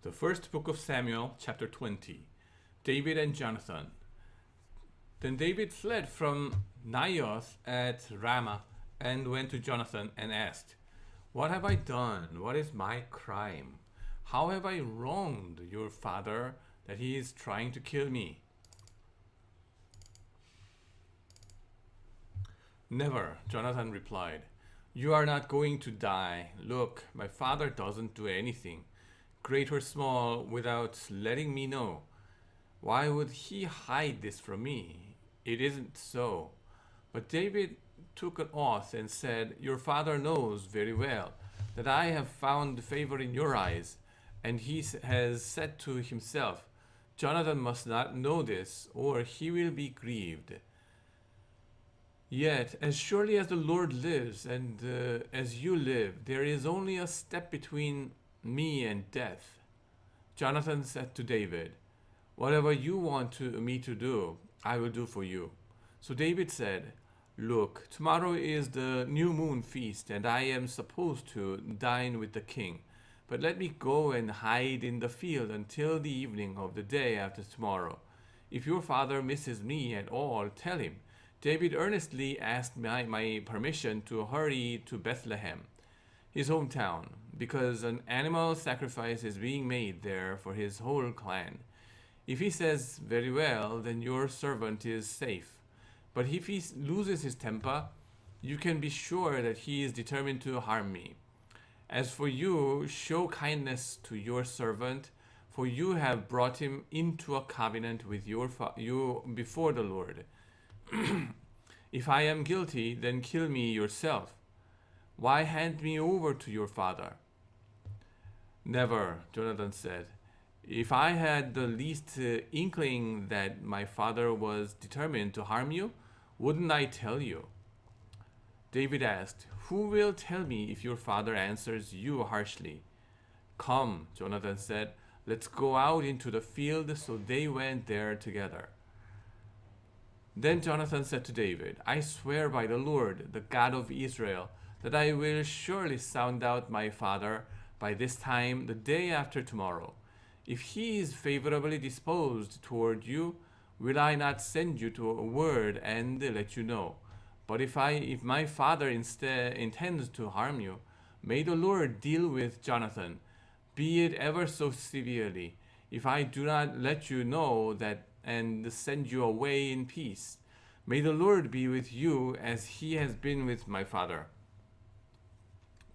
The first book of Samuel, chapter 20. David and Jonathan. Then David fled from Naioth at Ramah and went to Jonathan and asked, "What have I done? What is my crime? How have I wronged your father that he is trying to kill me?" "Never," Jonathan replied. "You are not going to die. Look, my father doesn't do anything, great or small, without letting me know. Why would he hide this from me? It isn't so." But David took an oath and said, "Your father knows very well that I have found favor in your eyes." And he has said to himself, "Jonathan must not know this, or he will be grieved. Yet, as surely as the Lord lives and as you live, there is only a step between me and death." Jonathan said to David, "Whatever you want me to do, I will do for you." So David said, "Look, tomorrow is the new moon feast, and I am supposed to dine with the king. But let me go and hide in the field until the evening of the day after tomorrow. If your father misses me at all, tell him, 'David earnestly asked my permission to hurry to Bethlehem, his hometown, because an animal sacrifice is being made there for his whole clan.' If he says, 'Very well,' then your servant is safe. But if he loses his temper, you can be sure that he is determined to harm me. As for you, show kindness to your servant, for you have brought him into a covenant with you before the Lord. If I am guilty, then kill me yourself. Why hand me over to your father?" "Never," Jonathan said. "If I had the least inkling that my father was determined to harm you, wouldn't I tell you?" David asked, "Who will tell me if your father answers you harshly?" "Come," Jonathan said, "let's go out into the field." So they went there together. Then Jonathan said to David, "I swear by the Lord, the God of Israel, that I will surely sound out my father by this time the day after tomorrow. If he is favorably disposed toward you, will I not send you to a word and let you know? But if my father instead intends to harm you, may the Lord deal with Jonathan, be it ever so severely, if I do not let you know that and send you away in peace. May the Lord be with you as he has been with my father.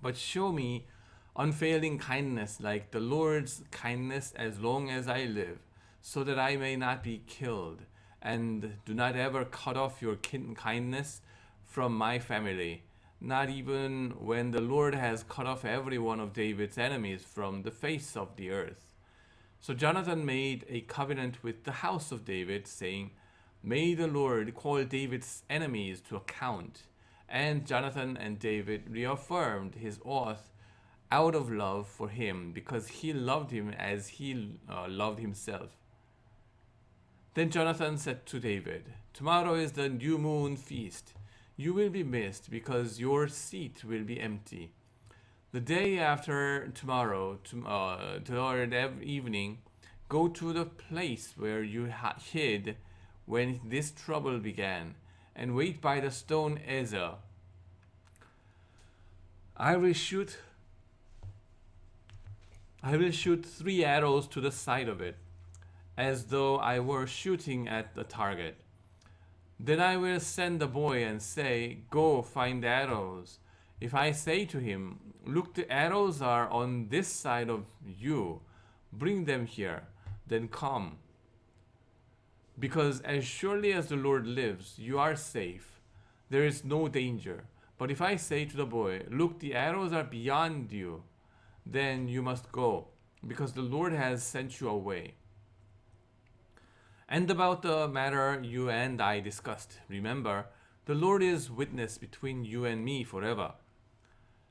But show me unfailing kindness like the Lord's kindness as long as I live, so that I may not be killed. And do not ever cut off your kindness from my family, not even when the Lord has cut off every one of David's enemies from the face of the earth." So Jonathan made a covenant with the house of David, saying, "May the Lord call David's enemies to account." And Jonathan and David reaffirmed his oath out of love for him, because he loved him as he loved himself. Then Jonathan said to David, "Tomorrow is the new moon feast. You will be missed because your seat will be empty. The day after tomorrow, toward evening, go to the place where you hid when this trouble began, and wait by the stone Ezel. I will shoot 3 arrows to the side of it, as though I were shooting at the target. Then I will send the boy and say, 'Go find the arrows.' If I say to him, 'Look, the arrows are on this side of you, bring them here,' then come. Because as surely as the Lord lives, you are safe. There is no danger. But if I say to the boy, 'Look, the arrows are beyond you,' then you must go, because the Lord has sent you away." And about the matter you and I discussed, remember, the Lord is witness between you and me forever."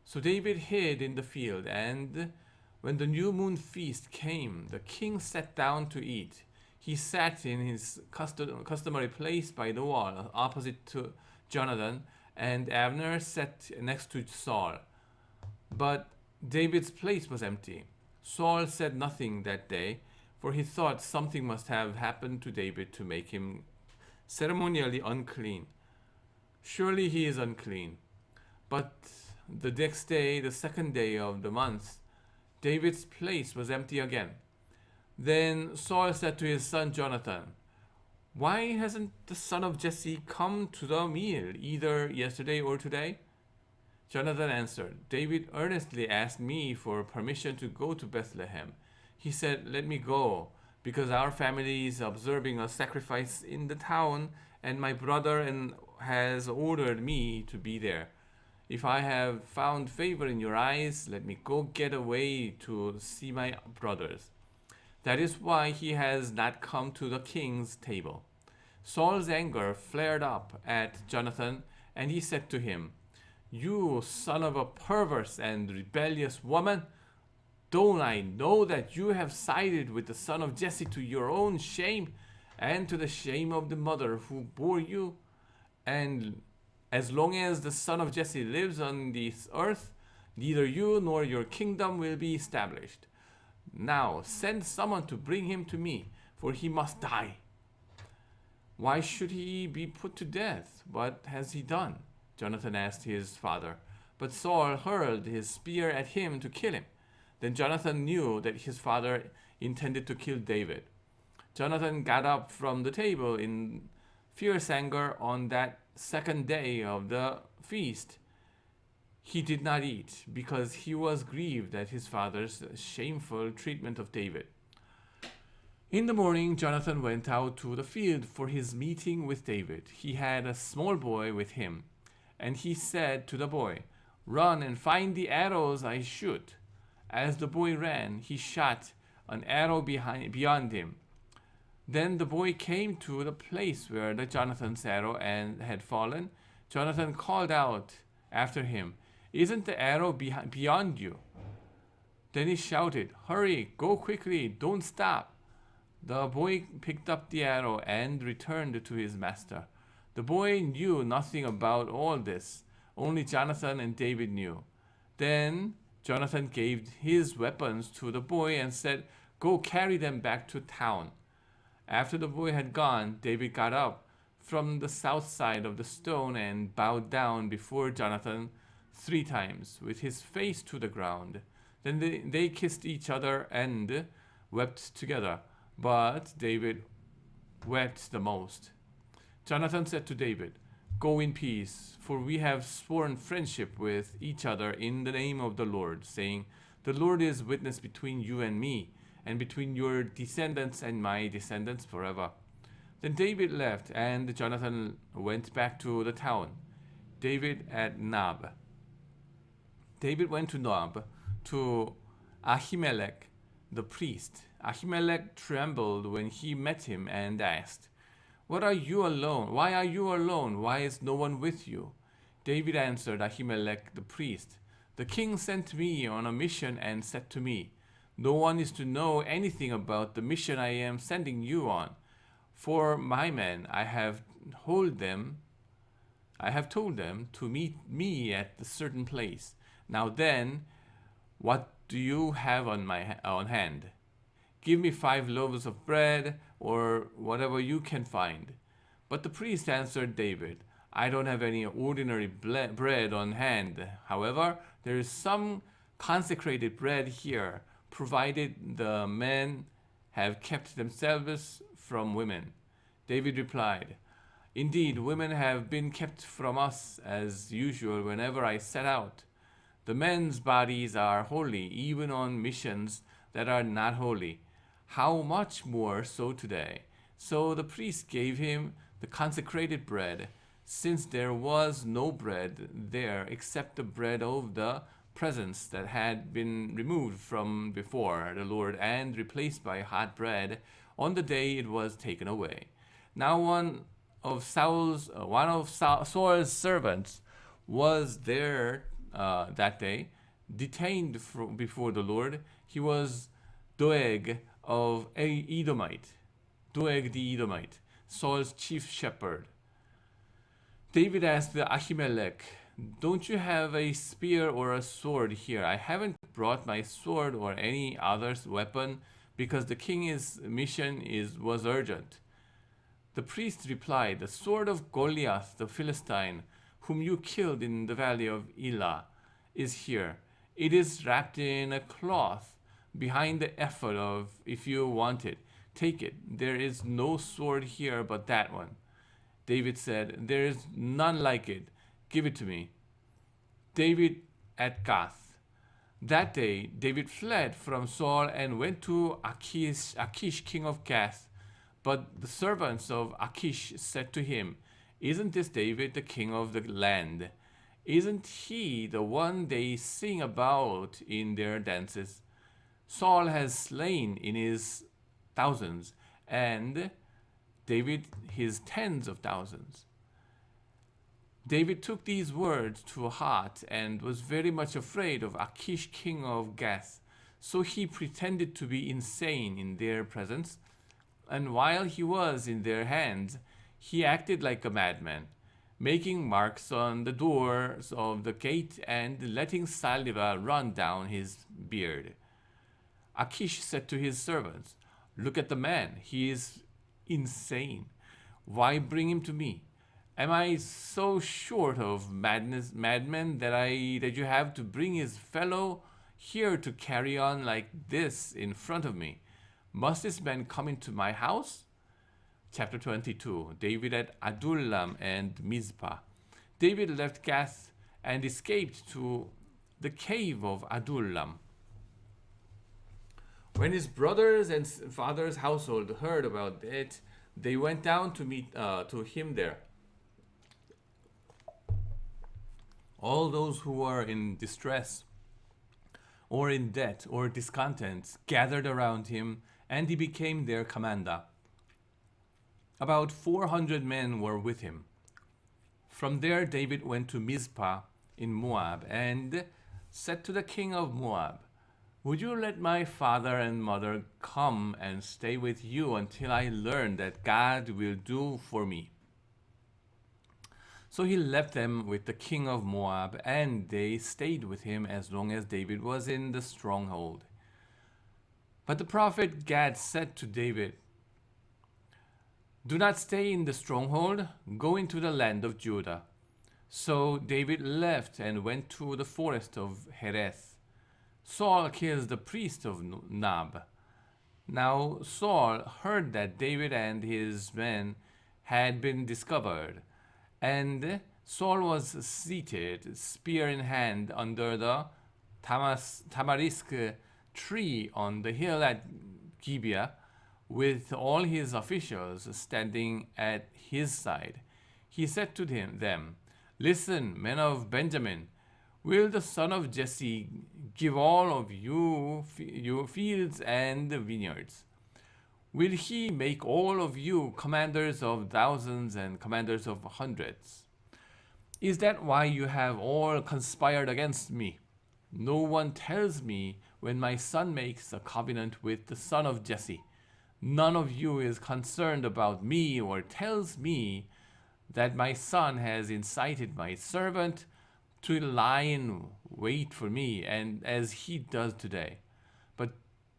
So David hid in the field, and when the new moon feast came, the king sat down to eat. He sat in his customary place by the wall, opposite to Jonathan, and Abner sat next to Saul. But David's place was empty. Saul said nothing that day, for he thought something must have happened to David to make him ceremonially unclean. Surely he is unclean. But the next day, the second day of the month, David's place was empty again. Then Saul said to his son Jonathan, "Why hasn't the son of Jesse come to the meal, either yesterday or today?" Jonathan answered, "David earnestly asked me for permission to go to Bethlehem. He said, 'Let me go, because our family is observing a sacrifice in the town, and my brother has ordered me to be there. If I have found favor in your eyes, let me go get away to see my brothers.' That is why he has not come to the king's table." Saul's anger flared up at Jonathan, and he said to him, "You son of a perverse and rebellious woman, don't I know that you have sided with the son of Jesse to your own shame and to the shame of the mother who bore you? And as long as the son of Jesse lives on this earth, neither you nor your kingdom will be established. Now send someone to bring him to me, for he must die." "Why should he be put to death? What has he done?" Jonathan asked his father. But Saul hurled his spear at him to kill him. Then Jonathan knew that his father intended to kill David. Jonathan got up from the table in fierce anger on that second day of the feast. He did not eat because he was grieved at his father's shameful treatment of David. In the morning, Jonathan went out to the field for his meeting with David. He had a small boy with him, and he said to the boy, "Run and find the arrows I shoot." As the boy ran, he shot an arrow beyond him. Then the boy came to the place where Jonathan's arrow had fallen. Jonathan called out after him, "Isn't the arrow beyond you?" Then he shouted, "Hurry, go quickly, don't stop." The boy picked up the arrow and returned to his master. The boy knew nothing about all this. Only Jonathan and David knew. Then Jonathan gave his weapons to the boy and said, "Go carry them back to town." After the boy had gone, David got up from the south side of the stone and bowed down before Jonathan 3 times, with his face to the ground. Then they kissed each other and wept together, but David wept the most. Jonathan said to David, "Go in peace, for we have sworn friendship with each other in the name of the Lord, saying, 'The Lord is witness between you and me, and between your descendants and my descendants forever.'" Then David left, and Jonathan went back to the town. David at Nob. David went to Nob, to Ahimelech the priest. Ahimelech trembled when he met him and asked, "What are you alone? Why are you alone? Why is no one with you?" David answered Ahimelech the priest, "The king sent me on a mission and said to me, 'No one is to know anything about the mission I am sending you on. For my men, I have told them to meet me at a certain place. Now then, what do you have on hand? Give me 5 loaves of bread, or whatever you can find." But the priest answered David, "I don't have any ordinary bread on hand. However, there is some consecrated bread here, provided the men have kept themselves from women." David replied, "Indeed, women have been kept from us as usual whenever I set out. The men's bodies are holy, even on missions that are not holy. How much more so today?" So the priest gave him the consecrated bread, since there was no bread there except the bread of the presence that had been removed from before the Lord and replaced by hot bread on the day it was taken away. Now one of Saul's servants was there that day, detained before the Lord. He was Doeg of Edomite, Doeg the Edomite, Saul's chief shepherd. David asked Ahimelech don't you have a spear or a sword here? I haven't brought my sword or any other weapon because the king's mission was urgent. The priest replied, the sword of Goliath the Philistine, whom you killed in the valley of Elah, is here. It is wrapped in a cloth behind the ephod of, if you want it, take it. There is no sword here but that one. David said, there is none like it. Give it to me. David at Gath. That day David fled from Saul and went to Achish king of Gath. But the servants of Achish said to him, isn't this David the king of the land? Isn't he the one they sing about in their dances? Saul has slain in his thousands, and David his tens of thousands. David took these words to heart and was very much afraid of Achish king of Gath. So he pretended to be insane in their presence, and while he was in their hands, he acted like a madman, making marks on the doors of the gate and letting saliva run down his beard. Achish said to his servants, look at the man, he is insane. Why bring him to me? Am I so short of madmen that you have to bring his fellow here to carry on like this in front of me? Must this man come into my house? Chapter 22. David at Adullam and Mizpah. David left Gath and escaped to the cave of Adullam. When his brothers and father's household heard about it, they went down to meet to him there. All those who were in distress or in debt or discontent gathered around him, and he became their commander. About 400 men were with him. From there David went to Mizpah in Moab and said to the king of Moab, would you let my father and mother come and stay with you until I learn that God will do for me? So he left them with the king of Moab, and they stayed with him as long as David was in the stronghold. But the prophet Gad said to David, do not stay in the stronghold, go into the land of Judah. So David left and went to the forest of Hereth. Saul kills the priest of Nob. Now Saul heard that David and his men had been discovered, and Saul was seated, spear in hand, under the tamarisk tree on the hill at Gibeah, with all his officials standing at his side. He said to them, listen, men of Benjamin, will the son of Jesse give all of you fields and vineyards? Will he make all of you commanders of thousands and commanders of hundreds? Is that why you have all conspired against me? No one tells me when my son makes a covenant with the son of Jesse. None of you is concerned about me or tells me that my son has incited my servant to lie in wait for me, and as he does today. But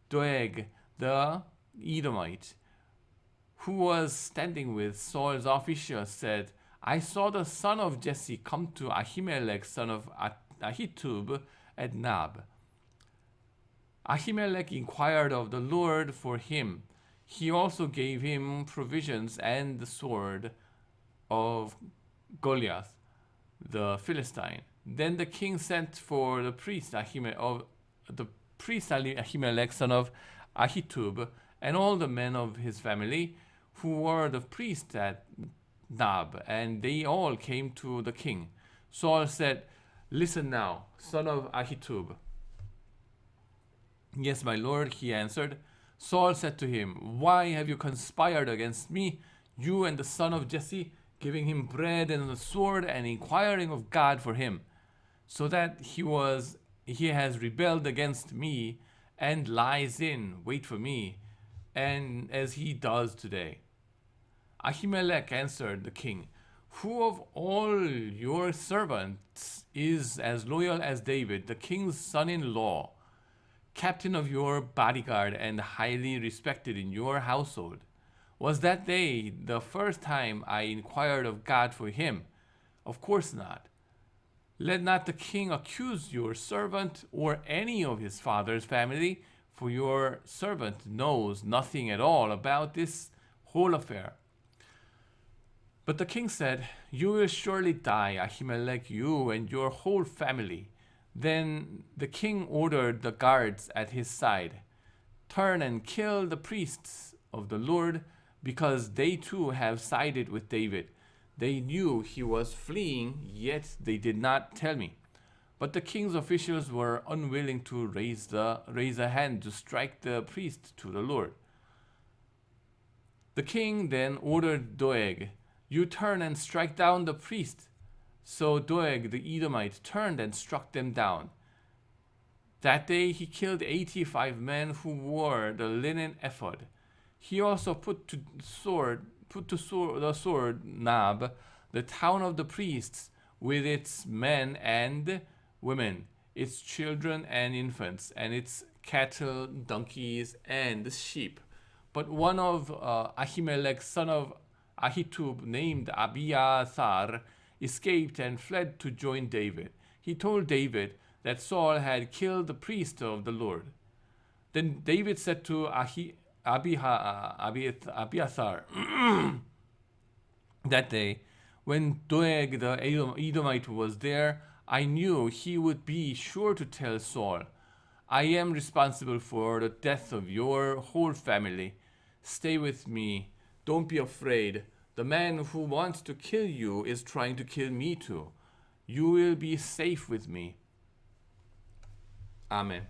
Doeg the Edomite, who was standing with Saul's officials, said, I saw the son of Jesse come to Ahimelech, son of Ahitub, at Nob. Ahimelech inquired of the Lord for him. He also gave him provisions and the sword of Goliath the Philistine. Then the king sent for the priest Ahimelech, son of Ahitub, and all the men of his family, who were the priests at Nob, and they all came to the king. Saul said, listen now, son of Ahitub. Yes, my lord, he answered. Saul said to him, why have you conspired against me, you and the son of Jesse, giving him bread and a sword and inquiring of God for him, so that he has rebelled against me and lies in wait for me, and as he does today? Ahimelech answered the king, Who of all your servants is as loyal as David, the king's son-in-law, captain of your bodyguard and highly respected in your household? Was that day the first time I inquired of God for him? Of course not. Let not the king accuse your servant or any of his father's family, for your servant knows nothing at all about this whole affair. But the king said, You will surely die, Ahimelech, you and your whole family. Then the king ordered the guards at his side, Turn and kill the priests of the Lord, because they too have sided with David. They knew he was fleeing, yet they did not tell me. But the king's officials were unwilling to raise a hand to strike the priest to the Lord. The king then ordered Doeg, You turn and strike down the priest. So Doeg the Edomite turned and struck them down. That day he killed 85 men who wore the linen ephod. He also put to the sword Nob, the town of the priests, with its men and women, its children and infants, and its cattle, donkeys, and sheep. But one of Ahimelech, son of Ahitub, named Abiathar, escaped and fled to join David. He told David that Saul had killed the priest of the Lord. Then David said to Abiathar that day, when Doeg the Edomite was there, I knew he would be sure to tell Saul, I am responsible for the death of your whole family. Stay with me. Don't be afraid. The man who wants to kill you is trying to kill me too. You will be safe with me. Amen.